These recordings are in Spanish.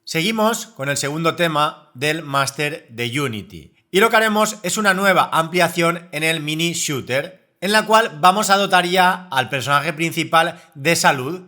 Seguimos con el segundo tema del máster de Unity. Y lo que haremos es una nueva ampliación en el mini shooter, en la cual vamos a dotar ya al personaje principal de salud,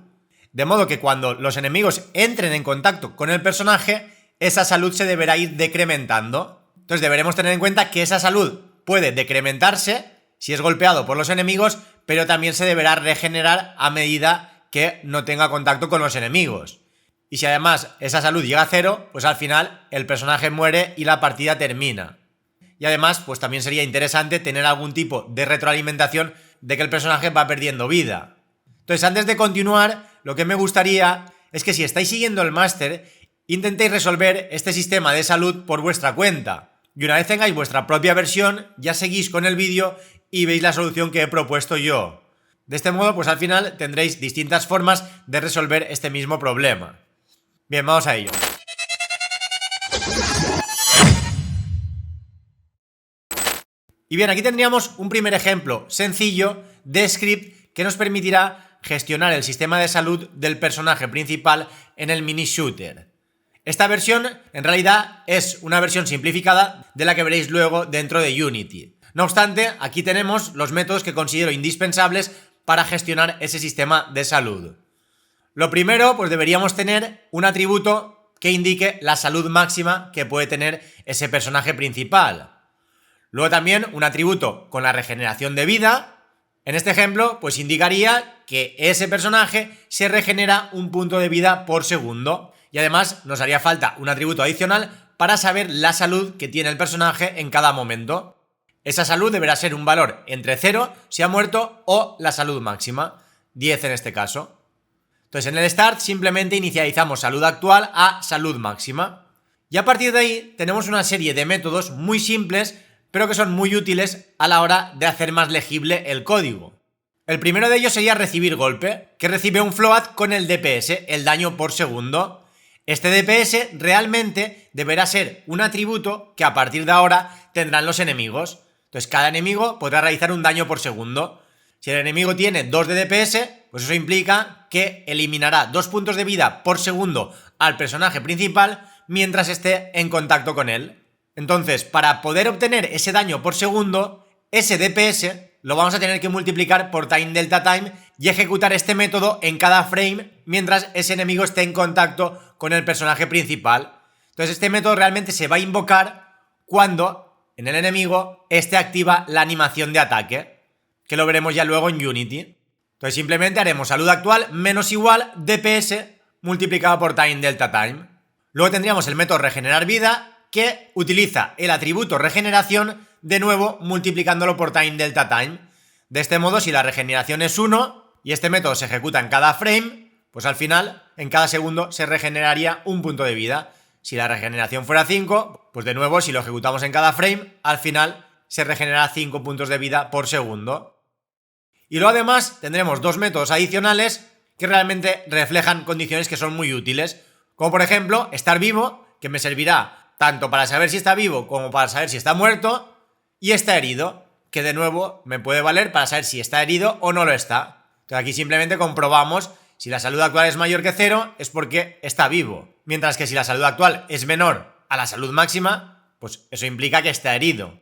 de modo que cuando los enemigos entren en contacto con el personaje, esa salud se deberá ir decrementando. Entonces deberemos tener en cuenta que esa salud puede decrementarse si es golpeado por los enemigos, pero también se deberá regenerar a medida que no tenga contacto con los enemigos. Y si además esa salud llega a cero, pues al final el personaje muere y la partida termina. Y además, pues también sería interesante tener algún tipo de retroalimentación de que el personaje va perdiendo vida. Entonces, antes de continuar, lo que me gustaría es que si estáis siguiendo el máster, intentéis resolver este sistema de salud por vuestra cuenta. Y una vez tengáis vuestra propia versión, ya seguís con el vídeo y veis la solución que he propuesto yo. De este modo, pues al final tendréis distintas formas de resolver este mismo problema. Bien, vamos a ello. Y bien, aquí tendríamos un primer ejemplo sencillo de script que nos permitirá gestionar el sistema de salud del personaje principal en el mini shooter. Esta versión en realidad es una versión simplificada de la que veréis luego dentro de Unity. No obstante, aquí tenemos los métodos que considero indispensables para gestionar ese sistema de salud. Lo primero, pues deberíamos tener un atributo que indique la salud máxima que puede tener ese personaje principal. Luego también un atributo con la regeneración de vida. En este ejemplo, pues indicaría que ese personaje se regenera un punto de vida por segundo. Y además nos haría falta un atributo adicional para saber la salud que tiene el personaje en cada momento. Esa salud deberá ser un valor entre 0 si ha muerto o la salud máxima, 10 en este caso. Entonces en el start simplemente inicializamos salud actual a salud máxima. Y a partir de ahí tenemos una serie de métodos muy simples, pero que son muy útiles a la hora de hacer más legible el código. El primero de ellos sería recibir golpe, que recibe un float con el DPS, el daño por segundo. Este DPS realmente deberá ser un atributo que a partir de ahora tendrán los enemigos. Entonces cada enemigo podrá realizar un daño por segundo. Si el enemigo tiene 2 de DPS, pues eso implica que eliminará 2 puntos de vida por segundo al personaje principal mientras esté en contacto con él. Entonces, para poder obtener ese daño por segundo, ese DPS lo vamos a tener que multiplicar por time delta time y ejecutar este método en cada frame mientras ese enemigo esté en contacto con el personaje principal. Entonces este método realmente se va a invocar cuando en el enemigo este activa la animación de ataque, que lo veremos ya luego en Unity. Entonces simplemente haremos salud actual menos igual DPS multiplicado por time delta time. Luego tendríamos el método regenerar vida, que utiliza el atributo regeneración de nuevo multiplicándolo por time delta time. De este modo, si la regeneración es 1 y este método se ejecuta en cada frame, pues al final en cada segundo se regeneraría un punto de vida. Si la regeneración fuera 5, pues de nuevo si lo ejecutamos en cada frame, al final se regenera 5 puntos de vida por segundo. Y luego además tendremos dos métodos adicionales que realmente reflejan condiciones que son muy útiles, como por ejemplo estar vivo, que me servirá tanto para saber si está vivo como para saber si está muerto, y está herido, que de nuevo me puede valer para saber si está herido o no lo está. Entonces aquí simplemente comprobamos si la salud actual es mayor que 0 es porque está vivo, mientras que si la salud actual es menor a la salud máxima, pues eso implica que está herido.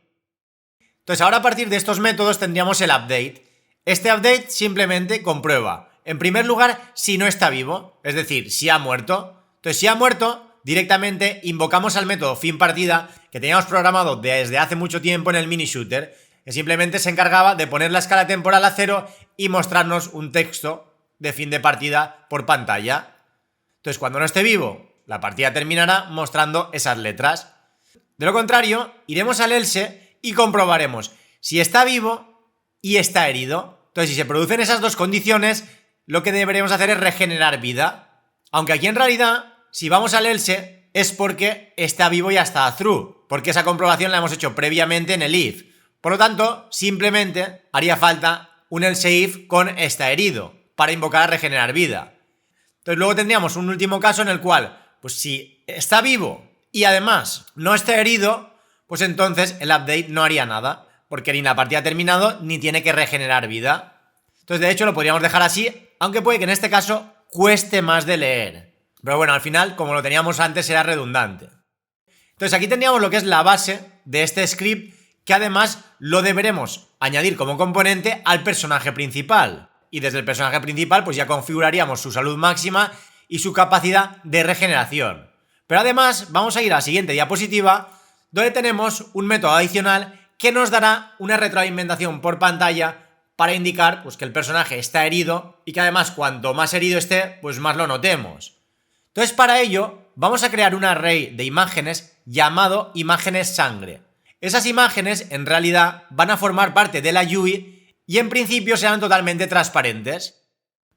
Entonces ahora a partir de estos métodos tendríamos el update. Este update simplemente comprueba, en primer lugar, si no está vivo, es decir, si ha muerto. Entonces si ha muerto, directamente invocamos al método fin partida que teníamos programado desde hace mucho tiempo en el mini shooter, que simplemente se encargaba de poner la escala temporal a 0 y mostrarnos un texto de fin de partida por pantalla. Entonces cuando no esté vivo, la partida terminará mostrando esas letras. De lo contrario, iremos al else y comprobaremos si está vivo y está herido. Entonces si se producen esas dos condiciones, lo que deberemos hacer es regenerar vida. Aunque aquí en realidad, si vamos al else, es porque está vivo y está true, porque esa comprobación la hemos hecho previamente en el if. Por lo tanto, simplemente haría falta un else if con está herido, para invocar a regenerar vida. Entonces luego tendríamos un último caso en el cual, pues si está vivo y además no está herido, pues entonces el update no haría nada, porque ni la partida ha terminado ni tiene que regenerar vida. Entonces de hecho lo podríamos dejar así, aunque puede que en este caso cueste más de leer. Pero bueno, al final, como lo teníamos antes, era redundante. Entonces aquí tendríamos lo que es la base de este script, que además lo deberemos añadir como componente al personaje principal. Y desde el personaje principal pues ya configuraríamos su salud máxima y su capacidad de regeneración. Pero además vamos a ir a la siguiente diapositiva, donde tenemos un método adicional que nos dará una retroalimentación por pantalla para indicar pues, que el personaje está herido y que además cuanto más herido esté, pues más lo notemos. Entonces para ello vamos a crear un array de imágenes llamado imágenes sangre. Esas imágenes en realidad van a formar parte de la UI y en principio serán totalmente transparentes.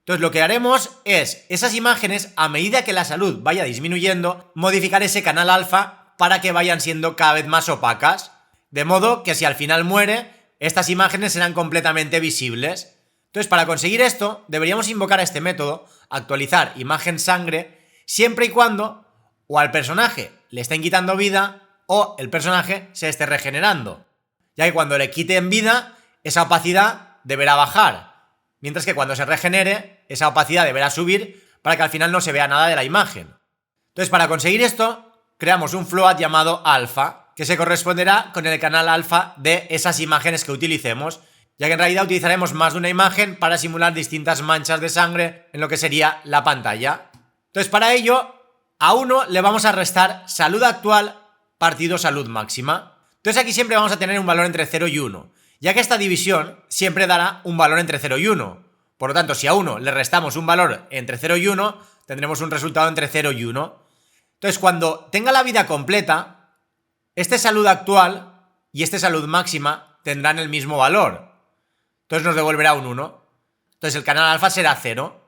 Entonces lo que haremos es esas imágenes, a medida que la salud vaya disminuyendo, modificar ese canal alfa para que vayan siendo cada vez más opacas, de modo que si al final muere, estas imágenes serán completamente visibles. Entonces para conseguir esto deberíamos invocar este método, actualizar imagen sangre, siempre y cuando o al personaje le estén quitando vida o el personaje se esté regenerando, ya que cuando le quiten vida, esa opacidad deberá bajar, mientras que cuando se regenere, esa opacidad deberá subir para que al final no se vea nada de la imagen. Entonces para conseguir esto, creamos un float llamado alfa, que se corresponderá con el canal alfa de esas imágenes que utilicemos, ya que en realidad utilizaremos más de una imagen para simular distintas manchas de sangre en lo que sería la pantalla. Entonces para ello, a uno le vamos a restar salud actual partido salud máxima. Entonces aquí siempre vamos a tener un valor entre 0 y 1, ya que esta división siempre dará un valor entre 0 y 1. Por lo tanto, si a 1 le restamos un valor entre 0 y 1, tendremos un resultado entre 0 y 1. Entonces cuando tenga la vida completa, este salud actual y este salud máxima tendrán el mismo valor. Entonces nos devolverá un 1. Entonces el canal alfa será 0.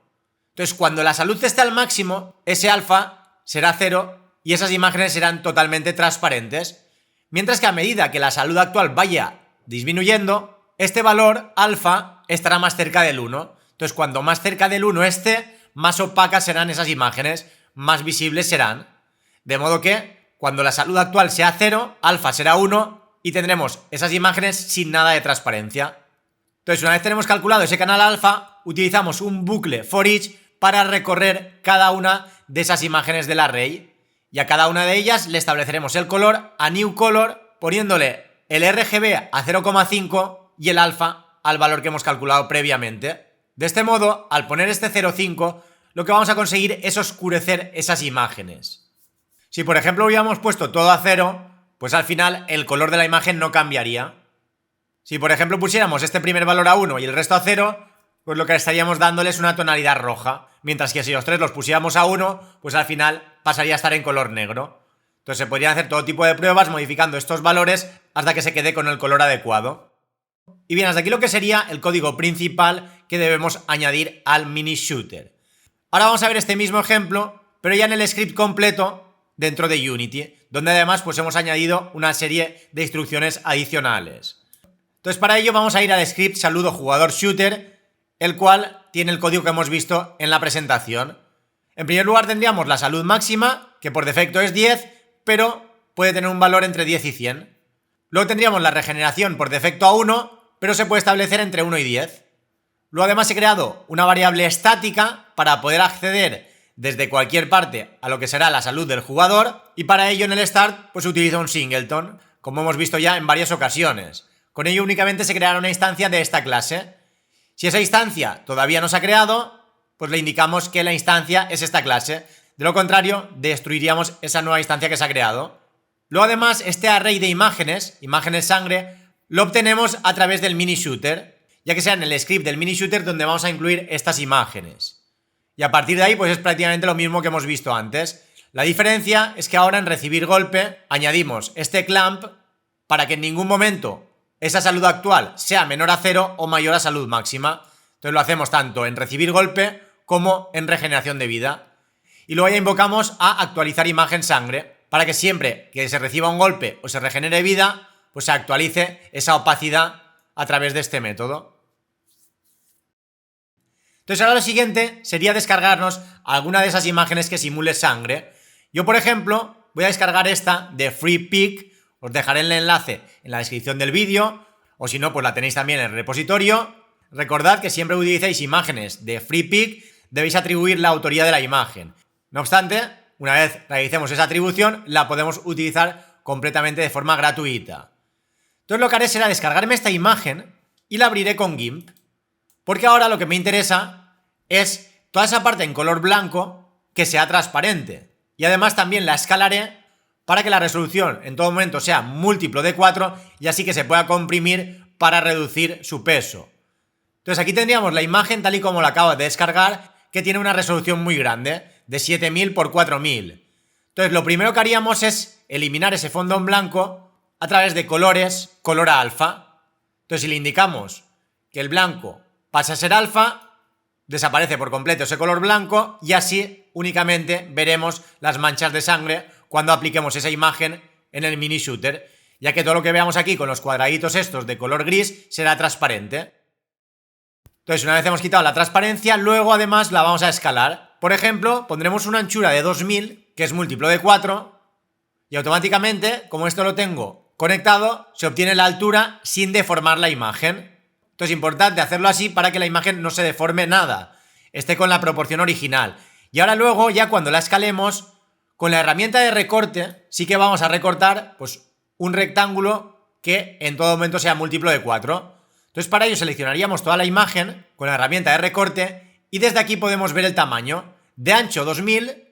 Entonces cuando la salud esté al máximo, ese alfa será 0 y esas imágenes serán totalmente transparentes. Mientras que a medida que la salud actual vaya disminuyendo, este valor alfa estará más cerca del 1. Entonces cuanto más cerca del 1 esté, más opacas serán esas imágenes, más visibles serán. De modo que cuando la salud actual sea 0, alfa será 1 y tendremos esas imágenes sin nada de transparencia. Entonces una vez tenemos calculado ese canal alfa, utilizamos un bucle for each para recorrer cada una de esas imágenes del array. Y a cada una de ellas le estableceremos el color a new color, poniéndole el RGB a 0,5 y el alfa al valor que hemos calculado previamente. De este modo, al poner este 0,5, lo que vamos a conseguir es oscurecer esas imágenes. Si por ejemplo hubiéramos puesto todo a 0, pues al final el color de la imagen no cambiaría. Si por ejemplo pusiéramos este primer valor a 1 y el resto a 0, pues lo que estaríamos dándole es una tonalidad roja, mientras que si los tres los pusiéramos a 1, pues al final pasaría a estar en color negro. Entonces se podrían hacer todo tipo de pruebas modificando estos valores hasta que se quede con el color adecuado. Y bien, hasta aquí lo que sería el código principal que debemos añadir al mini shooter. Ahora vamos a ver este mismo ejemplo, pero ya en el script completo dentro de Unity, donde además pues hemos añadido una serie de instrucciones adicionales. Entonces para ello vamos a ir al script saludo jugador shooter, el cual tiene el código que hemos visto en la presentación. En primer lugar tendríamos la salud máxima, que por defecto es 10, pero puede tener un valor entre 10 y 100. Luego tendríamos la regeneración por defecto a 1, pero se puede establecer entre 1 y 10. Luego además he creado una variable estática para poder acceder desde cualquier parte a lo que será la salud del jugador, y para ello en el start pues utilizo un singleton, como hemos visto ya en varias ocasiones. Con ello únicamente se creará una instancia de esta clase. Si esa instancia todavía no se ha creado, pues le indicamos que la instancia es esta clase. De lo contrario, destruiríamos esa nueva instancia que se ha creado. Luego además, este array de imágenes, imágenes sangre, lo obtenemos a través del mini shooter, ya que sea en el script del mini shooter donde vamos a incluir estas imágenes. Y a partir de ahí, pues es prácticamente lo mismo que hemos visto antes. La diferencia es que ahora en recibir golpe añadimos este clamp para que en ningún momento esa salud actual sea menor a 0 o mayor a salud máxima. Entonces lo hacemos tanto en recibir golpe como en regeneración de vida. Y luego ya invocamos a actualizar imagen sangre para que siempre que se reciba un golpe o se regenere vida, pues se actualice esa opacidad a través de este método. Entonces ahora lo siguiente sería descargarnos alguna de esas imágenes que simule sangre. Yo por ejemplo voy a descargar esta de FreePic. Os dejaré el enlace en la descripción del vídeo, o si no, pues la tenéis también en el repositorio. Recordad que siempre que utilicéis imágenes de FreePic, debéis atribuir la autoría de la imagen. No obstante, una vez realicemos esa atribución, la podemos utilizar completamente de forma gratuita. Entonces lo que haré será descargarme esta imagen y la abriré con GIMP, porque ahora lo que me interesa es toda esa parte en color blanco que sea transparente. Y además también la escalaré para que la resolución en todo momento sea múltiplo de 4 y así que se pueda comprimir para reducir su peso. Entonces aquí tendríamos la imagen tal y como la acabo de descargar, que tiene una resolución muy grande, de 7000 por 4000. Entonces lo primero que haríamos es eliminar ese fondo en blanco a través de colores, color a alfa. Entonces si le indicamos que el blanco pasa a ser alfa, desaparece por completo ese color blanco y así únicamente veremos las manchas de sangre cuando apliquemos esa imagen en el mini shooter, ya que todo lo que veamos aquí con los cuadraditos estos de color gris será transparente. Entonces, una vez hemos quitado la transparencia, luego además la vamos a escalar. Por ejemplo, pondremos una anchura de 2000, que es múltiplo de 4, y automáticamente, como esto lo tengo conectado, se obtiene la altura sin deformar la imagen. Entonces es importante hacerlo así para que la imagen no se deforme nada, esté con la proporción original. Y ahora luego, ya cuando la escalemos, con la herramienta de recorte, sí que vamos a recortar pues, un rectángulo que en todo momento sea múltiplo de 4. Entonces para ello seleccionaríamos toda la imagen con la herramienta de recorte y desde aquí podemos ver el tamaño. De ancho 2000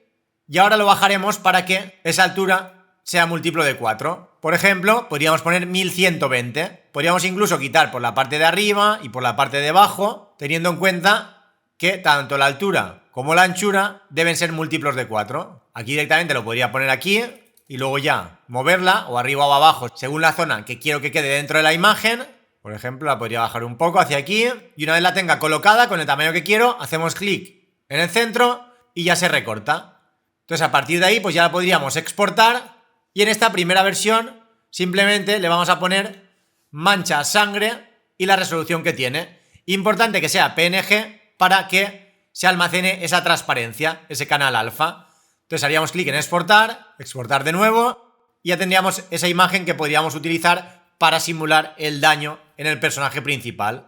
y ahora lo bajaremos para que esa altura sea múltiplo de 4. Por ejemplo, podríamos poner 1120. Podríamos incluso quitar por la parte de arriba y por la parte de abajo, teniendo en cuenta que tanto la altura como la anchura deben ser múltiplos de 4. Aquí directamente lo podría poner aquí y luego ya moverla o arriba o abajo según la zona que quiero que quede dentro de la imagen. Por ejemplo, la podría bajar un poco hacia aquí y una vez la tenga colocada con el tamaño que quiero, hacemos clic en el centro y ya se recorta. Entonces a partir de ahí pues ya la podríamos exportar y en esta primera versión simplemente le vamos a poner mancha sangre y la resolución que tiene. Importante que sea PNG para que se almacene esa transparencia, ese canal alfa. Entonces haríamos clic en exportar, exportar de nuevo y ya tendríamos esa imagen que podríamos utilizar para simular el daño en el personaje principal.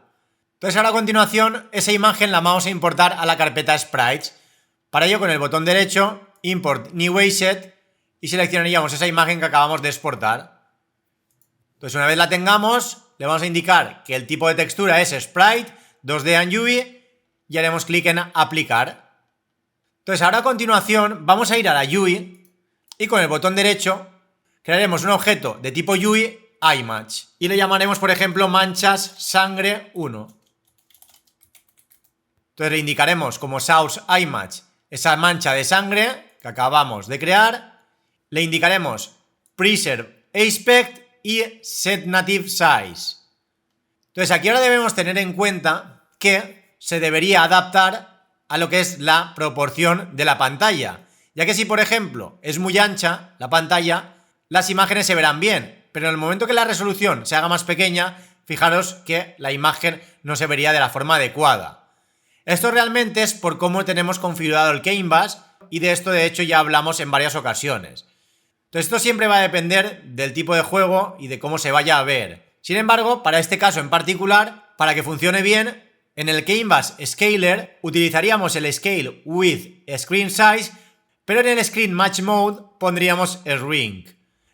Entonces ahora a continuación esa imagen la vamos a importar a la carpeta Sprites. Para ello con el botón derecho, Import New Asset y seleccionaríamos esa imagen que acabamos de exportar. Entonces una vez la tengamos, le vamos a indicar que el tipo de textura es Sprite, 2D and UI y haremos clic en aplicar. Entonces ahora a continuación vamos a ir a la UI y con el botón derecho crearemos un objeto de tipo UI IMatch y le llamaremos por ejemplo manchas sangre 1. Entonces le indicaremos como source IMatch esa mancha de sangre que acabamos de crear, le indicaremos preserve aspect y set native size. Entonces aquí ahora debemos tener en cuenta que se debería adaptar a lo que es la proporción de la pantalla, ya que si por ejemplo es muy ancha la pantalla, las imágenes se verán bien, pero en el momento que la resolución se haga más pequeña, fijaros que la imagen no se vería de la forma adecuada. Esto realmente es por cómo tenemos configurado el canvas y de esto de hecho ya hablamos en varias ocasiones. Entonces esto siempre va a depender del tipo de juego y de cómo se vaya a ver. Sin embargo, para este caso en particular, para que funcione bien, en el Canvas Scaler utilizaríamos el Scale with Screen Size, pero en el Screen Match Mode pondríamos Shrink.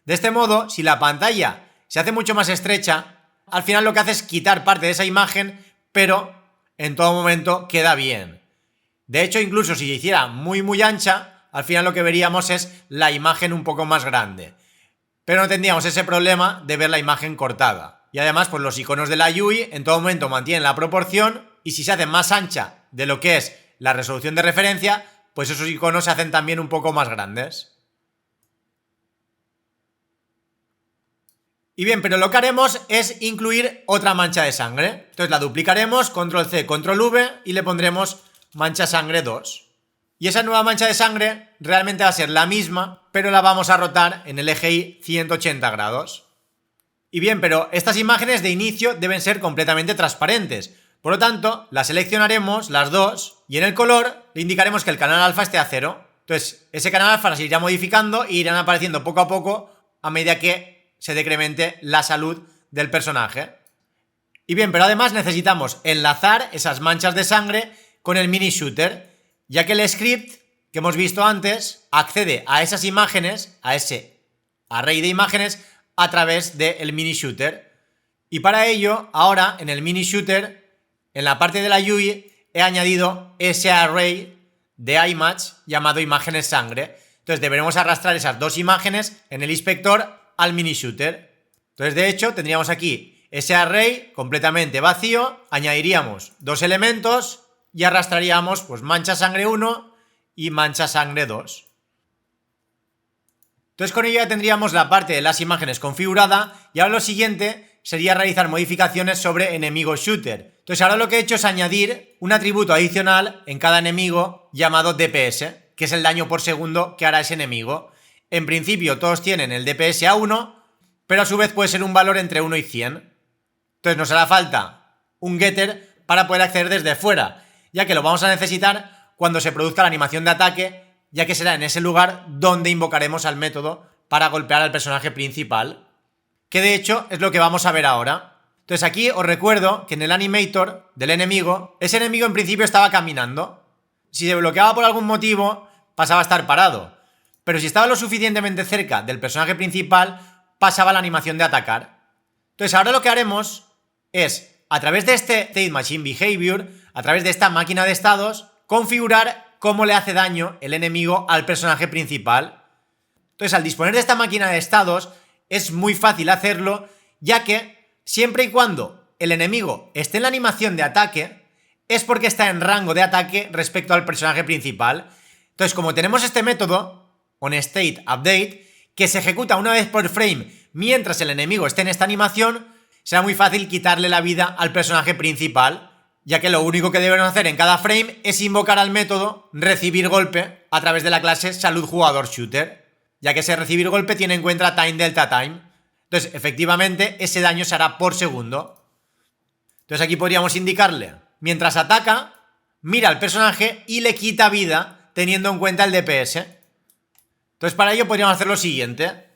De este modo, si la pantalla se hace mucho más estrecha, al final lo que hace es quitar parte de esa imagen, pero en todo momento queda bien. De hecho, incluso si se hiciera muy ancha, al final lo que veríamos es la imagen un poco más grande. Pero no tendríamos ese problema de ver la imagen cortada. Y además, pues los iconos de la UI en todo momento mantienen la proporción y si se hace más ancha de lo que es la resolución de referencia, pues esos iconos se hacen también un poco más grandes. Y bien, pero lo que haremos es incluir otra mancha de sangre. Entonces la duplicaremos, control C, control V y le pondremos mancha sangre 2. Y esa nueva mancha de sangre realmente va a ser la misma, pero la vamos a rotar en el eje Y 180 grados. Y bien, pero estas imágenes de inicio deben ser completamente transparentes. Por lo tanto, las seleccionaremos, las dos, y en el color le indicaremos que el canal alfa esté a 0. Entonces, ese canal alfa se irá modificando e irán apareciendo poco a poco a medida que se decremente la salud del personaje. Y bien, pero además necesitamos enlazar esas manchas de sangre con el mini shooter, ya que el script que hemos visto antes accede a esas imágenes, a ese array de imágenes, a través del mini shooter. Y para ello, ahora en el mini shooter, en la parte de la UI, he añadido ese array de iMatch llamado imágenes sangre. Entonces deberemos arrastrar esas dos imágenes en el inspector al mini shooter. Entonces de hecho tendríamos aquí ese array completamente vacío, añadiríamos dos elementos y arrastraríamos pues mancha sangre 1 y mancha sangre 2. Entonces con ello ya tendríamos la parte de las imágenes configurada y ahora lo siguiente sería realizar modificaciones sobre enemigo shooter. Entonces ahora lo que he hecho es añadir un atributo adicional en cada enemigo llamado DPS, que es el daño por segundo que hará ese enemigo. En principio todos tienen el DPS a 1, pero a su vez puede ser un valor entre 1 y 100. Entonces nos hará falta un getter para poder acceder desde fuera, ya que lo vamos a necesitar cuando se produzca la animación de ataque, ya que será en ese lugar donde invocaremos al método para golpear al personaje principal, que de hecho es lo que vamos a ver ahora. Entonces aquí os recuerdo que en el animator del enemigo, ese enemigo en principio estaba caminando. Si se bloqueaba por algún motivo, pasaba a estar parado. Pero si estaba lo suficientemente cerca del personaje principal, pasaba la animación de atacar. Entonces ahora lo que haremos es, a través de este State Machine Behavior, a través de esta máquina de estados, configurar cómo le hace daño el enemigo al personaje principal. Entonces al disponer de esta máquina de estados, es muy fácil hacerlo, ya que siempre y cuando el enemigo esté en la animación de ataque, es porque está en rango de ataque respecto al personaje principal. Entonces, como tenemos este método, onStateUpdate, que se ejecuta una vez por frame mientras el enemigo esté en esta animación, será muy fácil quitarle la vida al personaje principal, ya que lo único que debemos hacer en cada frame es invocar al método recibir golpe a través de la clase salud jugador shooter, ya que ese recibir golpe tiene en cuenta time delta time. Entonces, efectivamente, ese daño se hará por segundo. Entonces aquí podríamos indicarle, mientras ataca, mira al personaje y le quita vida teniendo en cuenta el DPS. Entonces para ello podríamos hacer lo siguiente,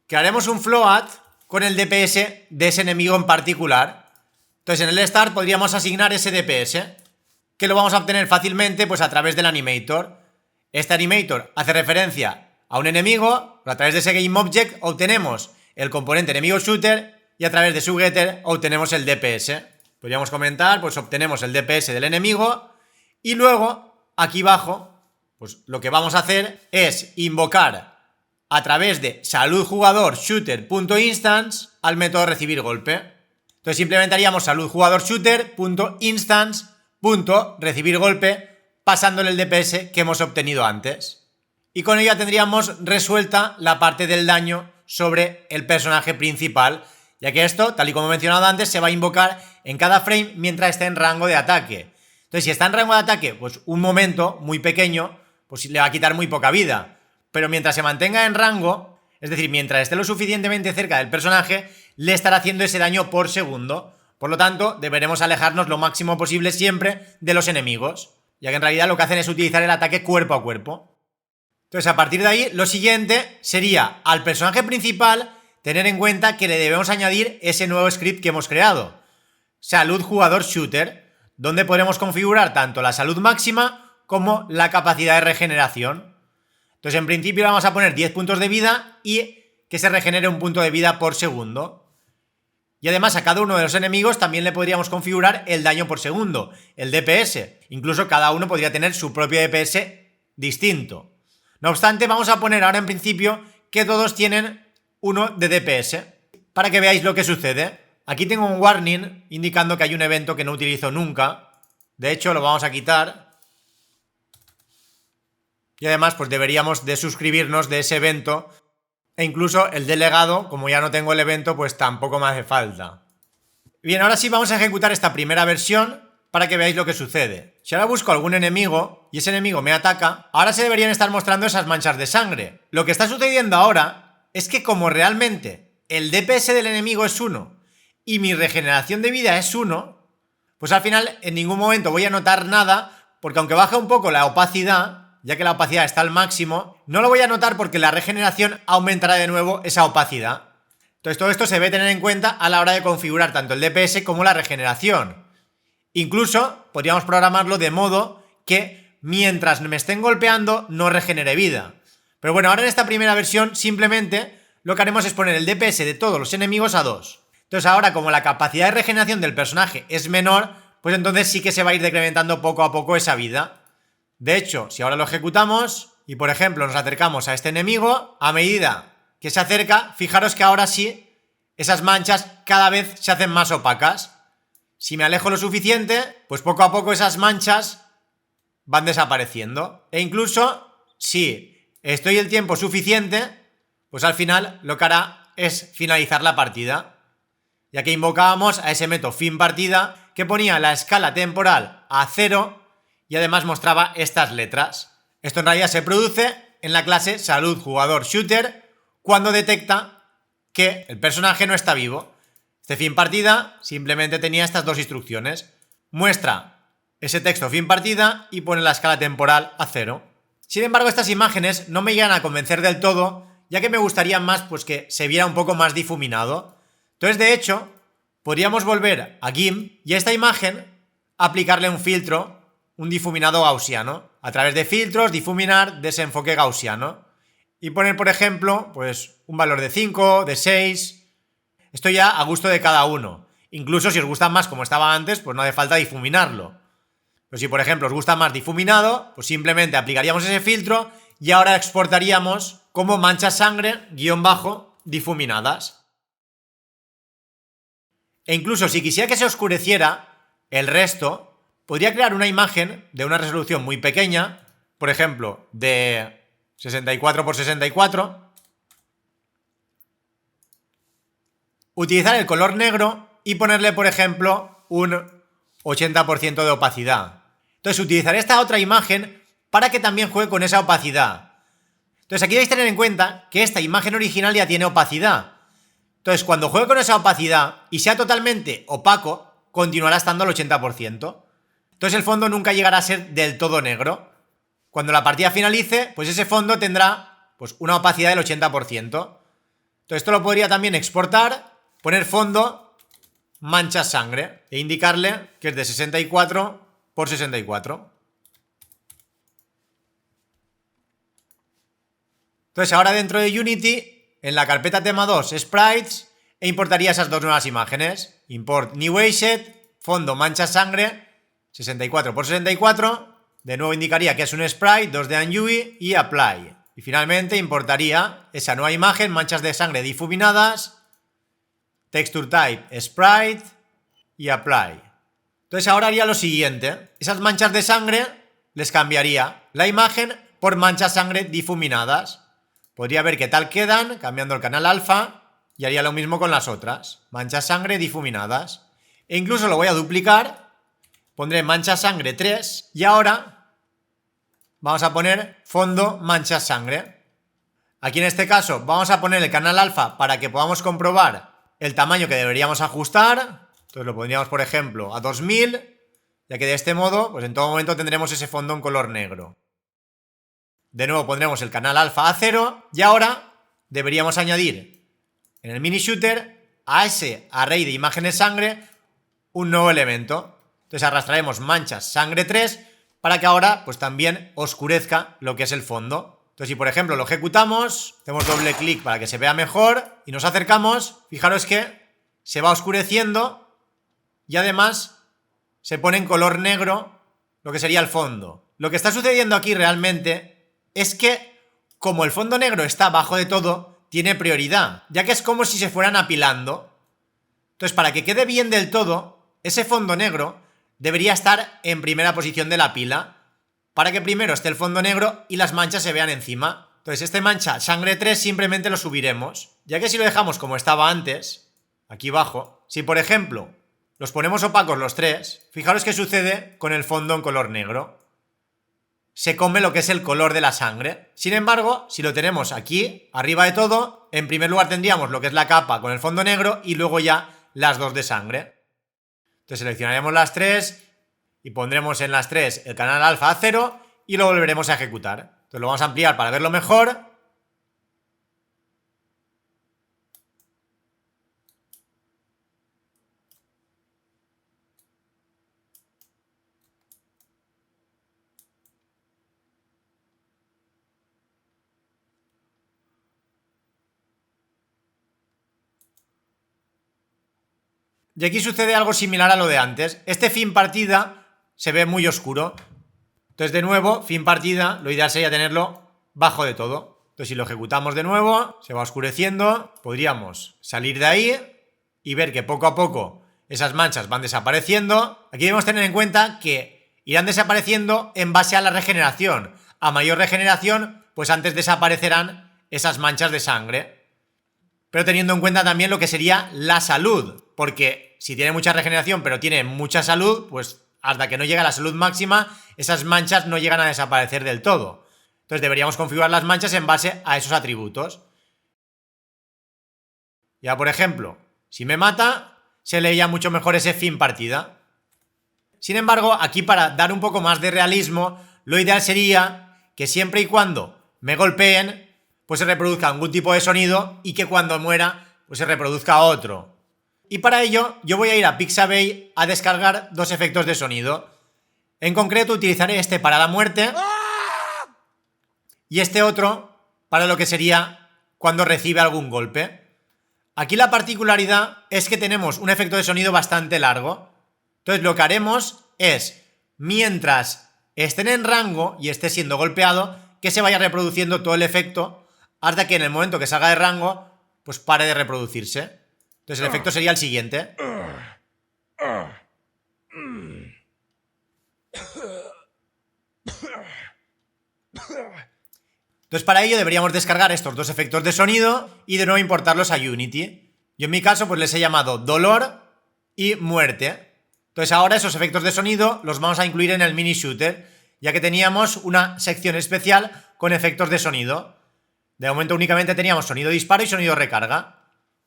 que haremos un float con el DPS de ese enemigo en particular. Entonces en el start podríamos asignar ese DPS, que lo vamos a obtener fácilmente pues a través del animator. Este animator hace referencia a un enemigo, a través de ese GameObject obtenemos el componente enemigo shooter y a través de su getter obtenemos el DPS. Podríamos comentar, pues obtenemos el DPS del enemigo y luego aquí abajo pues lo que vamos a hacer es invocar a través de salud jugador shooter.instance al método recibir golpe. Entonces simplemente haríamos salud jugador shooter.instance.recibir golpe pasándole el DPS que hemos obtenido antes. Y con ello ya tendríamos resuelta la parte del daño sobre el personaje principal, ya que esto, tal y como he mencionado antes, se va a invocar en cada frame mientras esté en rango de ataque. Entonces si está en rango de ataque, pues un momento muy pequeño, pues le va a quitar muy poca vida. Pero mientras se mantenga en rango, es decir, mientras esté lo suficientemente cerca del personaje, le estará haciendo ese daño por segundo. Por lo tanto, deberemos alejarnos lo máximo posible siempre de los enemigos, ya que en realidad lo que hacen es utilizar el ataque cuerpo a cuerpo. Entonces a partir de ahí, lo siguiente sería al personaje principal tener en cuenta que le debemos añadir ese nuevo script que hemos creado, salud jugador shooter, donde podremos configurar tanto la salud máxima como la capacidad de regeneración. Entonces en principio le vamos a poner 10 puntos de vida y que se regenere un punto de vida por segundo. Y además a cada uno de los enemigos también le podríamos configurar el daño por segundo, el DPS. Incluso cada uno podría tener su propio DPS distinto. No obstante, vamos a poner ahora en principio que todos tienen uno de DPS, para que veáis lo que sucede. Aquí tengo un warning indicando que hay un evento que no utilizo nunca. De hecho, lo vamos a quitar. Y además, pues deberíamos de suscribirnos de ese evento. E incluso el delegado, como ya no tengo el evento, pues tampoco me hace falta. Bien, ahora sí vamos a ejecutar esta primera versión para que veáis lo que sucede. Si ahora busco algún enemigo y ese enemigo me ataca, ahora se deberían estar mostrando esas manchas de sangre. Lo que está sucediendo ahora es que como realmente el DPS del enemigo es 1 y mi regeneración de vida es 1, pues al final en ningún momento voy a notar nada, porque aunque baja un poco la opacidad, ya que la opacidad está al máximo, no lo voy a notar porque la regeneración aumentará de nuevo esa opacidad. Entonces todo esto se debe tener en cuenta a la hora de configurar tanto el DPS como la regeneración. Incluso podríamos programarlo de modo que mientras me estén golpeando no regenere vida. Pero bueno, ahora en esta primera versión simplemente lo que haremos es poner el DPS de todos los enemigos a 2. Entonces ahora, como la capacidad de regeneración del personaje es menor, pues entonces sí que se va a ir decrementando poco a poco esa vida. De hecho, si ahora lo ejecutamos y por ejemplo nos acercamos a este enemigo, a medida que se acerca, fijaros que ahora sí, esas manchas cada vez se hacen más opacas. Si me alejo lo suficiente, pues poco a poco esas manchas van desapareciendo. E incluso, si estoy el tiempo suficiente, pues al final lo que hará es finalizar la partida. Ya que invocábamos a ese método fin partida que ponía la escala temporal a 0 y además mostraba estas letras. Esto en realidad se produce en la clase salud jugador shooter cuando detecta que el personaje no está vivo. Este fin partida simplemente tenía estas dos instrucciones. Muestra ese texto fin partida y pone la escala temporal a 0. Sin embargo, estas imágenes no me llegan a convencer del todo, ya que me gustaría más pues que se viera un poco más difuminado. Entonces, de hecho, podríamos volver a GIMP y a esta imagen aplicarle un filtro, un difuminado gaussiano, a través de filtros, difuminar, desenfoque gaussiano. Y poner, por ejemplo, pues un valor de 5, de 6. Esto ya a gusto de cada uno. Incluso si os gusta más como estaba antes, pues no hace falta difuminarlo. Pero si, por ejemplo, os gusta más difuminado, pues simplemente aplicaríamos ese filtro y ahora exportaríamos como manchas sangre _difuminadas. E incluso si quisiera que se oscureciera el resto, podría crear una imagen de una resolución muy pequeña, por ejemplo, de 64 x 64, utilizar el color negro y ponerle, por ejemplo, un 80% de opacidad. Entonces utilizaré esta otra imagen para que también juegue con esa opacidad. Entonces aquí debéis tener en cuenta que esta imagen original ya tiene opacidad. Entonces, cuando juegue con esa opacidad y sea totalmente opaco, continuará estando al 80%. Entonces el fondo nunca llegará a ser del todo negro. Cuando la partida finalice, pues ese fondo tendrá pues una opacidad del 80%. Entonces esto lo podría también exportar, poner fondo manchas sangre e indicarle que es de 64 x 64. Entonces ahora dentro de Unity, en la carpeta tema 2 sprites, e importaría esas dos nuevas imágenes. Import new asset, fondo mancha sangre, 64 x 64. De nuevo indicaría que es un sprite, 2D and UI y apply. Y finalmente importaría esa nueva imagen, manchas de sangre difuminadas, texture type sprite y apply. Entonces ahora haría lo siguiente. Esas manchas de sangre les cambiaría la imagen por manchas sangre difuminadas. Podría ver qué tal quedan, cambiando el canal alfa, y haría lo mismo con las otras. Manchas sangre difuminadas. E incluso lo voy a duplicar, pondré manchas sangre 3, y ahora vamos a poner fondo manchas sangre. Aquí en este caso vamos a poner el canal alfa para que podamos comprobar el tamaño que deberíamos ajustar. Entonces lo pondríamos, por ejemplo, a 2000, ya que de este modo, pues en todo momento tendremos ese fondo en color negro. De nuevo pondremos el canal alfa a 0 y ahora deberíamos añadir en el mini shooter a ese array de imágenes sangre un nuevo elemento. Entonces arrastraremos manchas sangre 3 para que ahora pues también oscurezca lo que es el fondo. Entonces si por ejemplo lo ejecutamos, hacemos doble clic para que se vea mejor y nos acercamos, fijaros que se va oscureciendo y además se pone en color negro lo que sería el fondo. Lo que está sucediendo aquí realmente es que, como el fondo negro está abajo de todo, tiene prioridad, ya que es como si se fueran apilando. Entonces, para que quede bien del todo, ese fondo negro debería estar en primera posición de la pila, para que primero esté el fondo negro y las manchas se vean encima. Entonces, este mancha sangre 3 simplemente lo subiremos, ya que si lo dejamos como estaba antes, aquí abajo, si por ejemplo los ponemos opacos los tres, fijaros qué sucede con el fondo en color negro. Se come lo que es el color de la sangre. Sin embargo, si lo tenemos aquí, arriba de todo, en primer lugar tendríamos lo que es la capa con el fondo negro y luego ya las dos de sangre. Entonces seleccionaremos las tres y pondremos en las tres el canal alfa a 0 y lo volveremos a ejecutar. Entonces lo vamos a ampliar para verlo mejor. Y aquí sucede algo similar a lo de antes. Este fin partida se ve muy oscuro. Entonces, de nuevo, fin partida, lo ideal sería tenerlo bajo de todo. Entonces, si lo ejecutamos de nuevo, se va oscureciendo. Podríamos salir de ahí y ver que poco a poco esas manchas van desapareciendo. Aquí debemos tener en cuenta que irán desapareciendo en base a la regeneración. A mayor regeneración, pues antes desaparecerán esas manchas de sangre. Pero teniendo en cuenta también lo que sería la salud, porque si tiene mucha regeneración pero tiene mucha salud, pues hasta que no llega a la salud máxima, esas manchas no llegan a desaparecer del todo. Entonces deberíamos configurar las manchas en base a esos atributos. Ya, por ejemplo, si me mata, se leía mucho mejor ese fin partida. Sin embargo, aquí para dar un poco más de realismo, lo ideal sería que siempre y cuando me golpeen, pues se reproduzca algún tipo de sonido y que cuando muera, pues se reproduzca otro. Y para ello, yo voy a ir a Pixabay a descargar dos efectos de sonido. En concreto, utilizaré este para la muerte y este otro para lo que sería cuando recibe algún golpe. Aquí la particularidad es que tenemos un efecto de sonido bastante largo. Entonces lo que haremos es, mientras estén en rango y esté siendo golpeado, que se vaya reproduciendo todo el efecto hasta que en el momento que salga de rango, pues pare de reproducirse. Entonces el efecto sería el siguiente. Entonces para ello deberíamos descargar estos dos efectos de sonido y de nuevo importarlos a Unity. Yo en mi caso pues les he llamado dolor y muerte. Entonces ahora esos efectos de sonido los vamos a incluir en el mini shooter, ya que teníamos una sección especial con efectos de sonido. De momento únicamente teníamos sonido disparo y sonido recarga.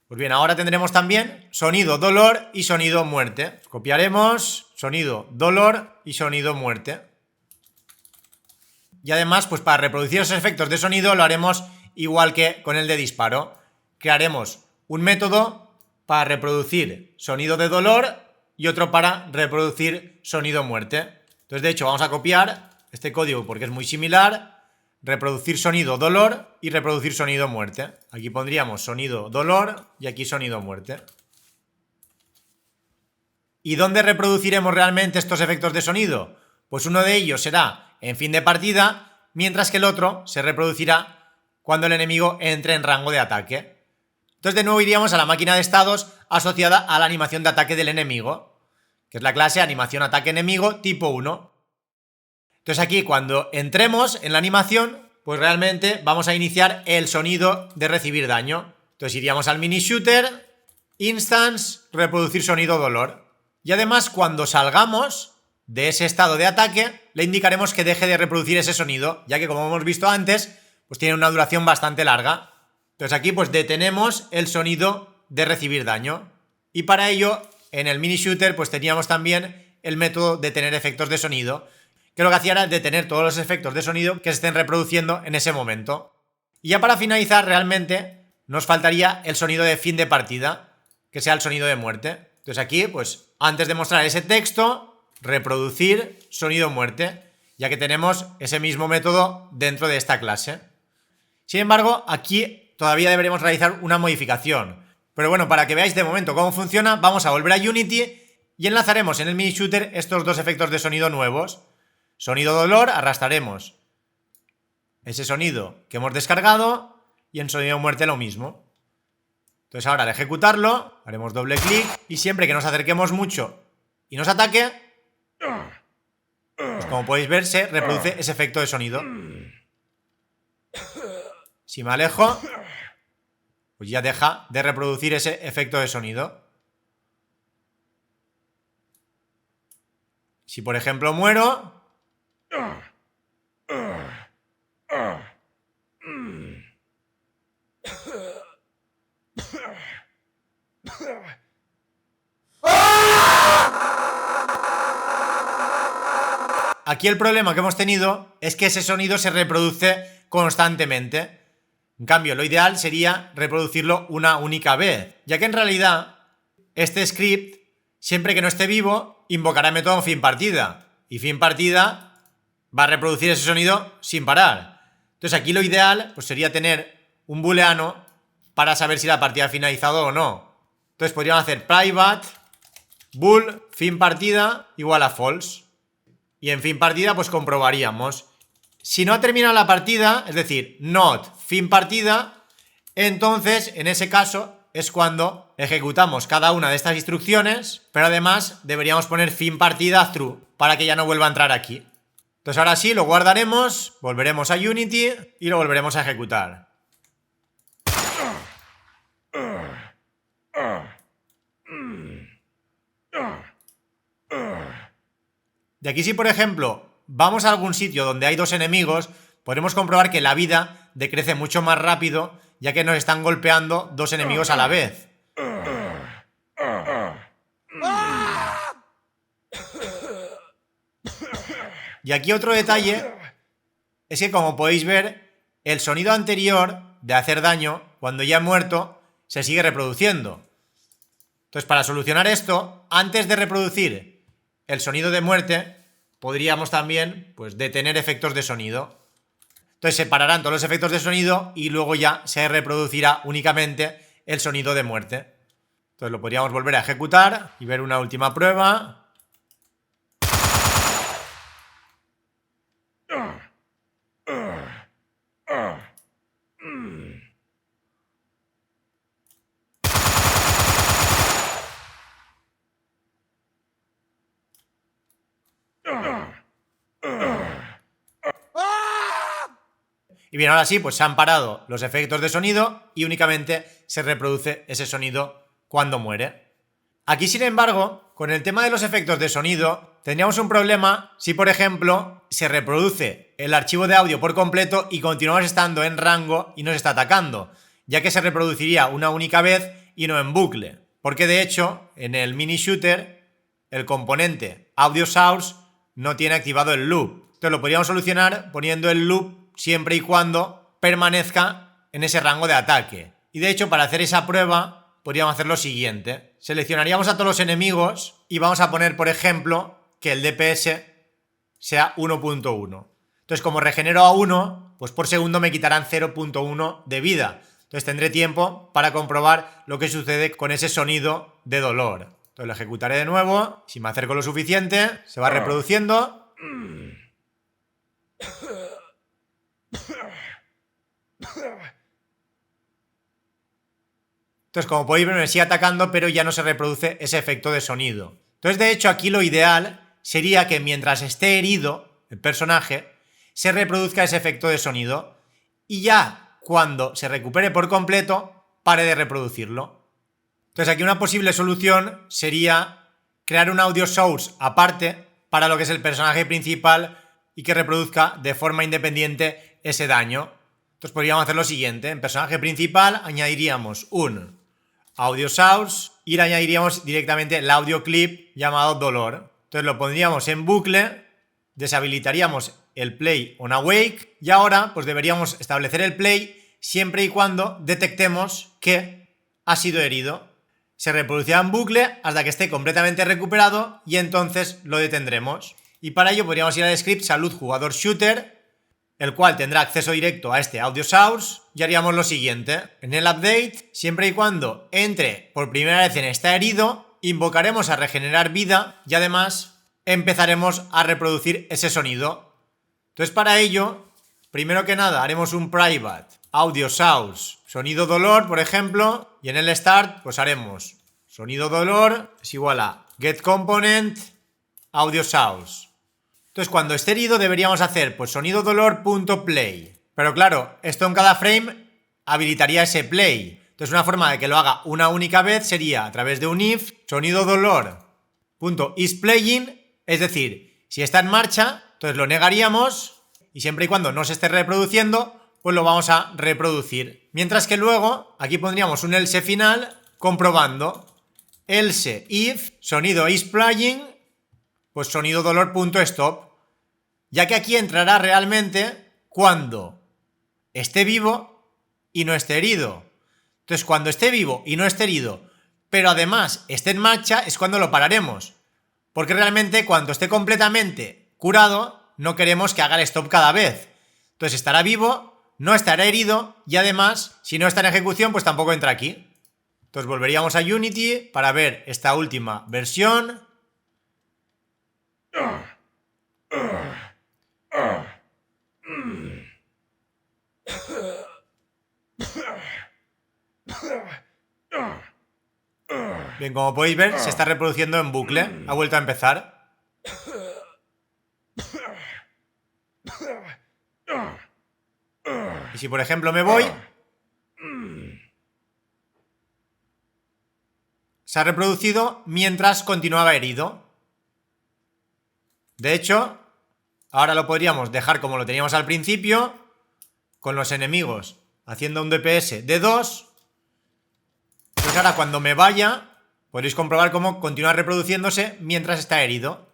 Pues bien, ahora tendremos también sonido dolor y sonido muerte. Copiaremos sonido dolor y sonido muerte. Y además, pues para reproducir esos efectos de sonido lo haremos igual que con el de disparo. Crearemos un método para reproducir sonido de dolor y otro para reproducir sonido muerte. Entonces, de hecho, vamos a copiar este código porque es muy similar. Reproducir sonido dolor y reproducir sonido muerte. Aquí pondríamos sonido dolor y aquí sonido muerte. ¿Y dónde reproduciremos realmente estos efectos de sonido? Pues uno de ellos será en fin de partida, mientras que el otro se reproducirá cuando el enemigo entre en rango de ataque. Entonces de nuevo iríamos a la máquina de estados asociada a la animación de ataque del enemigo, que es la clase animación ataque enemigo tipo 1. Entonces aquí cuando entremos en la animación, pues realmente vamos a iniciar el sonido de recibir daño. Entonces iríamos al mini shooter, instance, reproducir sonido dolor. Y además cuando salgamos de ese estado de ataque, le indicaremos que deje de reproducir ese sonido, ya que como hemos visto antes, pues tiene una duración bastante larga. Entonces aquí pues detenemos el sonido de recibir daño. Y para ello, en el mini shooter pues teníamos también el método detener efectos de sonido, que lo que hacía era detener todos los efectos de sonido que se estén reproduciendo en ese momento. Y ya para finalizar, realmente nos faltaría el sonido de fin de partida, que sea el sonido de muerte. Entonces aquí, pues antes de mostrar ese texto, reproducir sonido muerte, ya que tenemos ese mismo método dentro de esta clase. Sin embargo, aquí todavía deberemos realizar una modificación. Pero bueno, para que veáis de momento cómo funciona, vamos a volver a Unity y enlazaremos en el mini shooter estos dos efectos de sonido nuevos. Sonido dolor, arrastraremos ese sonido que hemos descargado y en sonido muerte lo mismo. Entonces ahora al ejecutarlo haremos doble clic y siempre que nos acerquemos mucho y nos ataque, pues como podéis ver se reproduce ese efecto de sonido. Si me alejo, pues ya deja de reproducir ese efecto de sonido. Si por ejemplo muero, aquí el problema que hemos tenido es que ese sonido se reproduce constantemente. En cambio, lo ideal sería reproducirlo una única vez, ya que en realidad este script, siempre que no esté vivo, invocará el método fin partida. Y fin partida va a reproducir ese sonido sin parar. Entonces aquí lo ideal pues, sería tener un booleano para saber si la partida ha finalizado o no. Entonces podríamos hacer private bool fin partida igual a false. Y en fin partida pues comprobaríamos. Si no ha terminado la partida, es decir, not fin partida, entonces en ese caso es cuando ejecutamos cada una de estas instrucciones, pero además deberíamos poner fin partida true para que ya no vuelva a entrar aquí. Entonces ahora sí, lo guardaremos, volveremos a Unity y lo volveremos a ejecutar. De aquí si por ejemplo vamos a algún sitio donde hay dos enemigos, podremos comprobar que la vida decrece mucho más rápido, ya que nos están golpeando dos enemigos a la vez. Y aquí otro detalle es que, como podéis ver, el sonido anterior de hacer daño, cuando ya he muerto, se sigue reproduciendo. Entonces, para solucionar esto, antes de reproducir el sonido de muerte, podríamos también pues, detener efectos de sonido. Entonces se pararán todos los efectos de sonido y luego ya se reproducirá únicamente el sonido de muerte. Entonces lo podríamos volver a ejecutar y ver una última prueba. Y bien, ahora sí, pues se han parado los efectos de sonido y únicamente se reproduce ese sonido cuando muere. Aquí, sin embargo, con el tema de los efectos de sonido, tendríamos un problema si, por ejemplo, se reproduce el archivo de audio por completo y continuamos estando en rango y nos está atacando, ya que se reproduciría una única vez y no en bucle. Porque de hecho, en el mini shooter, el componente audio source no tiene activado el loop. Entonces lo podríamos solucionar poniendo el loop siempre y cuando permanezca en ese rango de ataque. Y de hecho, para hacer esa prueba, podríamos hacer lo siguiente. Seleccionaríamos a todos los enemigos y vamos a poner, por ejemplo, que el DPS sea 1.1. Entonces, como regenero a 1, pues por segundo me quitarán 0.1 de vida. Entonces tendré tiempo para comprobar lo que sucede con ese sonido de dolor. Entonces lo ejecutaré de nuevo. Si me acerco lo suficiente, se va reproduciendo. Entonces, como podéis ver, me sigue atacando, pero ya no se reproduce ese efecto de sonido. Entonces, de hecho, aquí lo ideal sería que mientras esté herido el personaje, se reproduzca ese efecto de sonido y ya cuando se recupere por completo, pare de reproducirlo. Entonces, aquí una posible solución sería crear un audio source aparte para lo que es el personaje principal y que reproduzca de forma independiente ese daño. Entonces podríamos hacer lo siguiente: en personaje principal añadiríamos un audio source y le añadiríamos directamente el audio clip llamado dolor. Entonces lo pondríamos en bucle, deshabilitaríamos el play on awake y ahora pues deberíamos establecer el play siempre y cuando detectemos que ha sido herido. Se reproducirá en bucle hasta que esté completamente recuperado y entonces lo detendremos. Y para ello podríamos ir al script salud jugador shooter, el cual tendrá acceso directo a este audio source, y haríamos lo siguiente. En el update, siempre y cuando entre por primera vez en está herido, invocaremos a regenerar vida y además empezaremos a reproducir ese sonido. Entonces para ello, primero que nada haremos un private audio source sonido dolor, por ejemplo, y en el start pues haremos sonido dolor es igual a get component audio source. Entonces cuando esté herido deberíamos hacer pues sonido dolor.play. Pero claro, esto en cada frame habilitaría ese play. Entonces una forma de que lo haga una única vez sería a través de un if sonido dolor.isPlaying, es decir, si está en marcha, entonces lo negaríamos y siempre y cuando no se esté reproduciendo, pues lo vamos a reproducir. Mientras que luego aquí pondríamos un else final comprobando else if sonido isPlaying pues sonido dolor.stop, ya que aquí entrará realmente cuando esté vivo y no esté herido. Entonces cuando esté vivo y no esté herido, pero además esté en marcha, es cuando lo pararemos, porque realmente cuando esté completamente curado no queremos que haga el stop cada vez. Entonces estará vivo, no estará herido y además si no está en ejecución pues tampoco entra aquí. Entonces volveríamos a Unity para ver esta última versión. Bien, como podéis ver, se está reproduciendo en bucle. Ha vuelto a empezar. Y si por ejemplo me voy, se ha reproducido mientras continuaba herido. De hecho, ahora lo podríamos dejar como lo teníamos al principio, con los enemigos haciendo un DPS de 2. Pues ahora cuando me vaya, podréis comprobar cómo continúa reproduciéndose mientras está herido.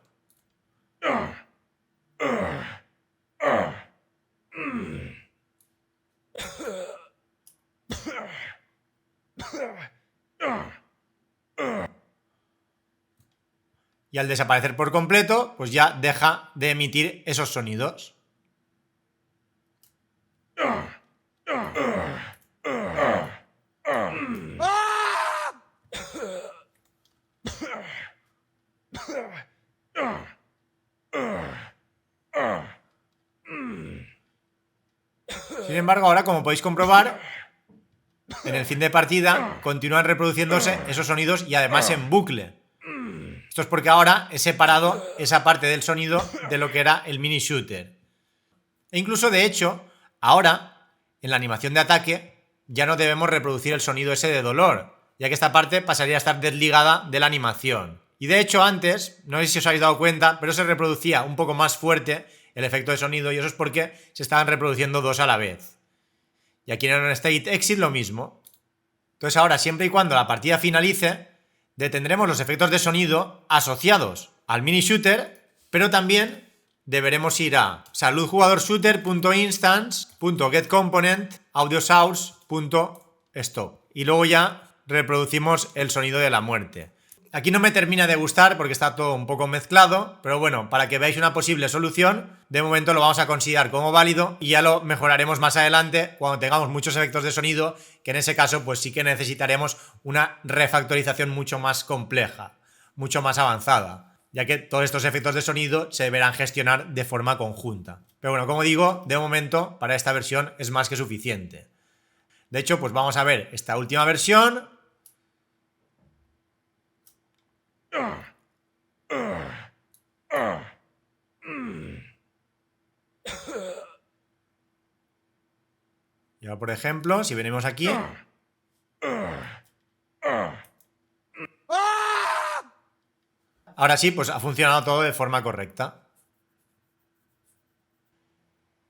Y al desaparecer por completo, pues ya deja de emitir esos sonidos. Sin embargo, ahora, como podéis comprobar, en el fin de partida continúan reproduciéndose esos sonidos y además en bucle. Esto es porque ahora he separado esa parte del sonido de lo que era el mini shooter. E incluso, de hecho, ahora, en la animación de ataque, ya no debemos reproducir el sonido ese de dolor, ya que esta parte pasaría a estar desligada de la animación. Y de hecho antes, no sé si os habéis dado cuenta, pero se reproducía un poco más fuerte el efecto de sonido y eso es porque se estaban reproduciendo dos a la vez. Y aquí en State Exit lo mismo. Entonces ahora, siempre y cuando la partida finalice, detendremos los efectos de sonido asociados al mini shooter, pero también deberemos ir a saludjugadorshooter.instance.getComponent.audiosource.stop y luego ya reproducimos el sonido de la muerte. Aquí no me termina de gustar porque está todo un poco mezclado, pero bueno, para que veáis una posible solución, de momento lo vamos a considerar como válido y ya lo mejoraremos más adelante cuando tengamos muchos efectos de sonido, que en ese caso pues sí que necesitaremos una refactorización mucho más compleja, mucho más avanzada, ya que todos estos efectos de sonido se deberán gestionar de forma conjunta. Pero bueno, como digo, de momento para esta versión es más que suficiente. De hecho, pues vamos a ver esta última versión. Y ahora, por ejemplo, si venimos aquí, ahora sí, pues ha funcionado todo de forma correcta.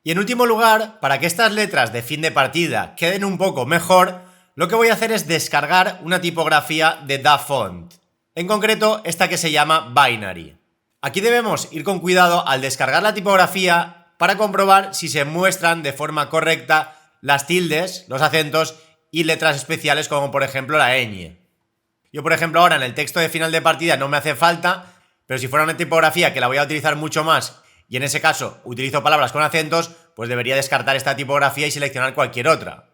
Y en último lugar, para que estas letras de fin de partida queden un poco mejor, lo que voy a hacer es descargar una tipografía de DaFont. En concreto, esta que se llama Binary. Aquí debemos ir con cuidado al descargar la tipografía para comprobar si se muestran de forma correcta las tildes, los acentos y letras especiales como por ejemplo la ñ. Yo por ejemplo ahora en el texto de final de partida no me hace falta, pero si fuera una tipografía que la voy a utilizar mucho más y en ese caso utilizo palabras con acentos, pues debería descartar esta tipografía y seleccionar cualquier otra.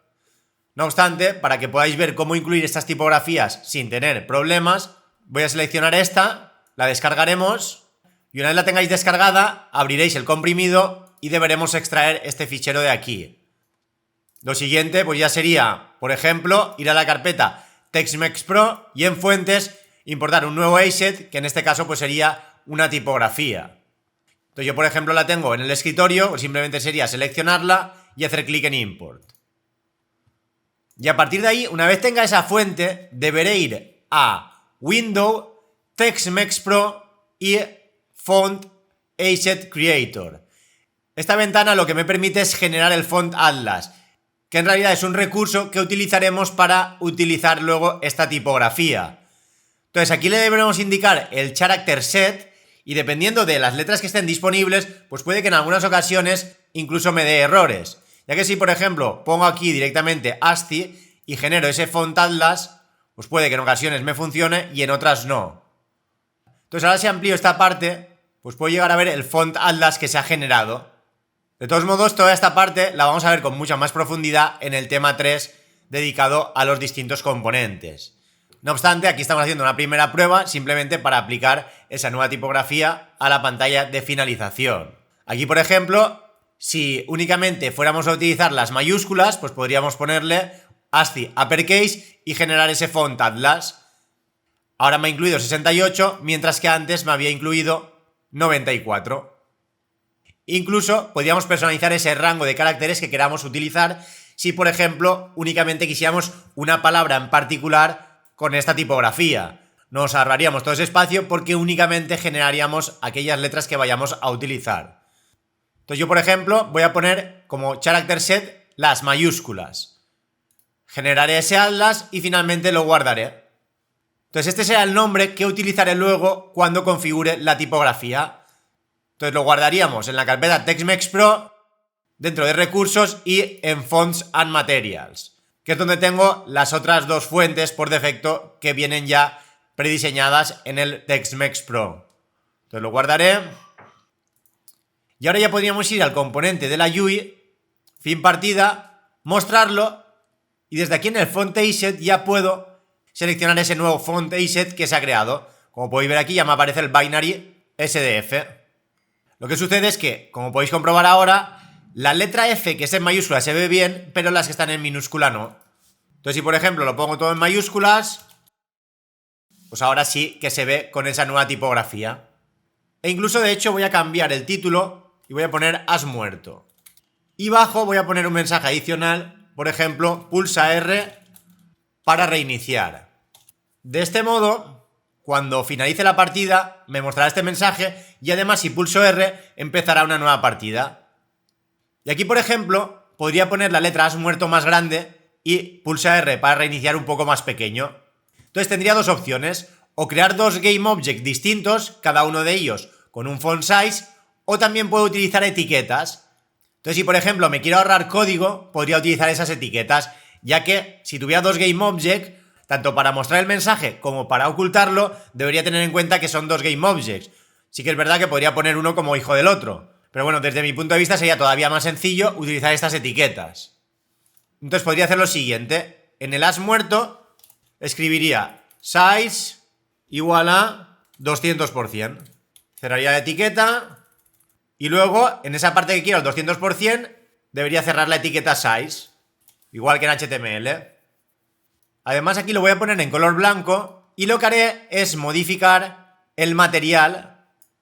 No obstante, para que podáis ver cómo incluir estas tipografías sin tener problemas, voy a seleccionar esta, la descargaremos y una vez la tengáis descargada, abriréis el comprimido y deberemos extraer este fichero de aquí. Lo siguiente pues ya sería, por ejemplo, ir a la carpeta TextMex Pro y en fuentes importar un nuevo asset, que en este caso pues sería una tipografía. Entonces yo por ejemplo la tengo en el escritorio, pues simplemente sería seleccionarla y hacer clic en Import. Y a partir de ahí, una vez tenga esa fuente, deberé ir a Window, TextMex Pro y Font Asset Creator. Esta ventana lo que me permite es generar el font Atlas, que en realidad es un recurso que utilizaremos para utilizar luego esta tipografía. Entonces aquí le deberemos indicar el character set y dependiendo de las letras que estén disponibles, pues puede que en algunas ocasiones incluso me dé errores. Ya que si por ejemplo pongo aquí directamente ASCII y genero ese font Atlas, pues puede que en ocasiones me funcione y en otras no. Entonces ahora si amplío esta parte, pues puedo llegar a ver el font Atlas que se ha generado. De todos modos, toda esta parte la vamos a ver con mucha más profundidad en el tema 3 dedicado a los distintos componentes. No obstante, aquí estamos haciendo una primera prueba simplemente para aplicar esa nueva tipografía a la pantalla de finalización. Aquí, por ejemplo, si únicamente fuéramos a utilizar las mayúsculas, pues podríamos ponerle ASCII uppercase y generar ese font Atlas. Ahora me ha incluido 68, mientras que antes me había incluido 94. Incluso podríamos personalizar ese rango de caracteres que queramos utilizar si, por ejemplo, únicamente quisiéramos una palabra en particular con esta tipografía. Nos ahorraríamos todo ese espacio porque únicamente generaríamos aquellas letras que vayamos a utilizar. Entonces yo, por ejemplo, voy a poner como character set las mayúsculas. Generaré ese atlas y finalmente lo guardaré. Entonces este será el nombre que utilizaré luego cuando configure la tipografía. Entonces lo guardaríamos en la carpeta TextMex Pro, dentro de recursos y en Fonts and Materials, que es donde tengo las otras dos fuentes por defecto que vienen ya prediseñadas en el TextMex Pro. Entonces lo guardaré. Y ahora ya podríamos ir al componente de la UI, fin partida, mostrarlo, y desde aquí en el Font Asset ya puedo seleccionar ese nuevo Font Asset que se ha creado. Como podéis ver aquí ya me aparece el binary SDF. Lo que sucede es que, como podéis comprobar ahora, la letra F que es en mayúscula se ve bien, pero las que están en minúscula no. Entonces si por ejemplo lo pongo todo en mayúsculas, pues ahora sí que se ve con esa nueva tipografía. E incluso de hecho voy a cambiar el título y voy a poner has muerto. Y bajo voy a poner un mensaje adicional, por ejemplo, pulsa R para reiniciar. De este modo, cuando finalice la partida, me mostrará este mensaje y además si pulso R, empezará una nueva partida. Y aquí, por ejemplo, podría poner la letra has muerto más grande y pulsa R para reiniciar un poco más pequeño. Entonces tendría dos opciones, o crear dos GameObjects distintos, cada uno de ellos con un font size, o también puedo utilizar etiquetas. Entonces si por ejemplo me quiero ahorrar código, podría utilizar esas etiquetas, ya que si tuviera dos GameObjects, tanto para mostrar el mensaje como para ocultarlo, debería tener en cuenta que son dos GameObjects. Sí que es verdad que podría poner uno como hijo del otro, pero bueno, desde mi punto de vista sería todavía más sencillo utilizar estas etiquetas. Entonces podría hacer lo siguiente, en el has muerto escribiría size igual a 200%. Cerraría la etiqueta y luego en esa parte que quiero el 200% debería cerrar la etiqueta size, igual que en HTML. Además aquí lo voy a poner en color blanco y lo que haré es modificar el material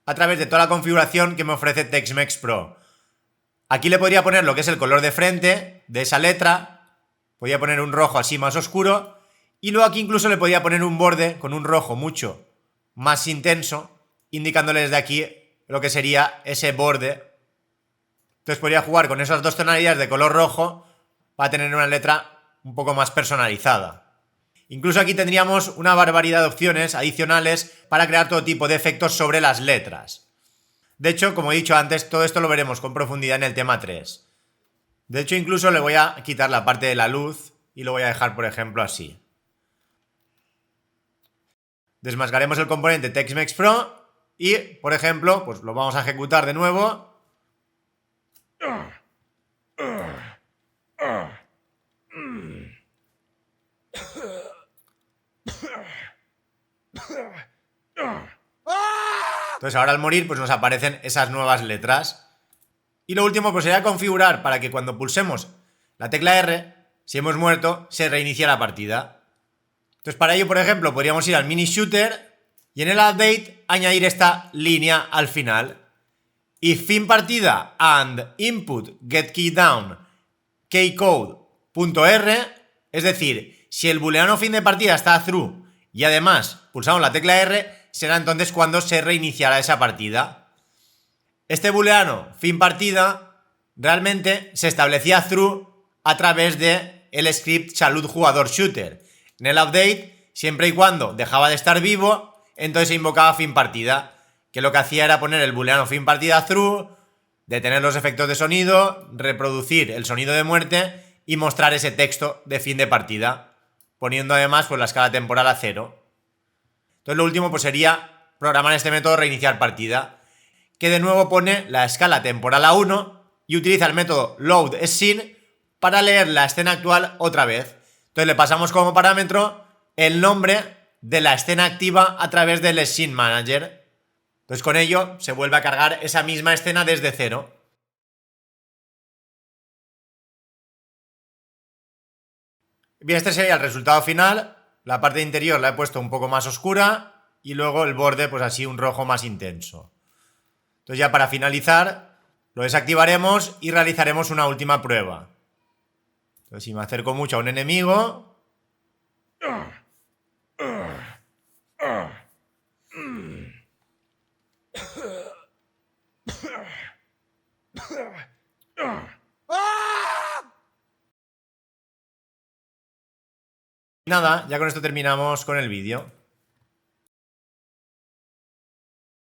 a través de toda la configuración que me ofrece TextMex Pro. Aquí le podría poner lo que es el color de frente de esa letra, podría poner un rojo así más oscuro y luego aquí incluso le podría poner un borde con un rojo mucho más intenso, indicándole desde aquí lo que sería ese borde. Entonces podría jugar con esas dos tonalidades de color rojo para tener una letra un poco más personalizada. Incluso aquí tendríamos una barbaridad de opciones adicionales para crear todo tipo de efectos sobre las letras. De hecho, como he dicho antes, todo esto lo veremos con profundidad en el tema 3. De hecho, incluso le voy a quitar la parte de la luz y lo voy a dejar, por ejemplo, así. Desmascaremos el componente TextMex Pro y, por ejemplo, pues lo vamos a ejecutar de nuevo. Entonces ahora al morir pues nos aparecen esas nuevas letras. Y lo último pues sería configurar para que cuando pulsemos la tecla R, si hemos muerto, se reinicie la partida. Entonces para ello, por ejemplo, podríamos ir al mini shooter y en el update añadir esta línea al final. Y fin partida and input get key down keycode.r, es decir, si el booleano fin de partida está true y además pulsamos la tecla R, será entonces cuando se reiniciará esa partida. Este booleano fin partida realmente se establecía true a través de el script salud jugador shooter. En el update, siempre y cuando dejaba de estar vivo, entonces se invocaba fin partida, que lo que hacía era poner el booleano fin partida true, detener los efectos de sonido, reproducir el sonido de muerte y mostrar ese texto de fin de partida, poniendo además pues la escala temporal a 0. Entonces lo último pues sería programar este método reiniciar partida, que de nuevo pone la escala temporal a 1 y utiliza el método loadScene para leer la escena actual otra vez. Entonces le pasamos como parámetro el nombre de la escena activa a través del Scene Manager. Entonces con ello se vuelve a cargar esa misma escena desde cero. Bien, este sería el resultado final. La parte interior la he puesto un poco más oscura y luego el borde pues así un rojo más intenso. Entonces ya para finalizar lo desactivaremos y realizaremos una última prueba. Entonces si me acerco mucho a un enemigo... Nada, ya con esto terminamos con el vídeo.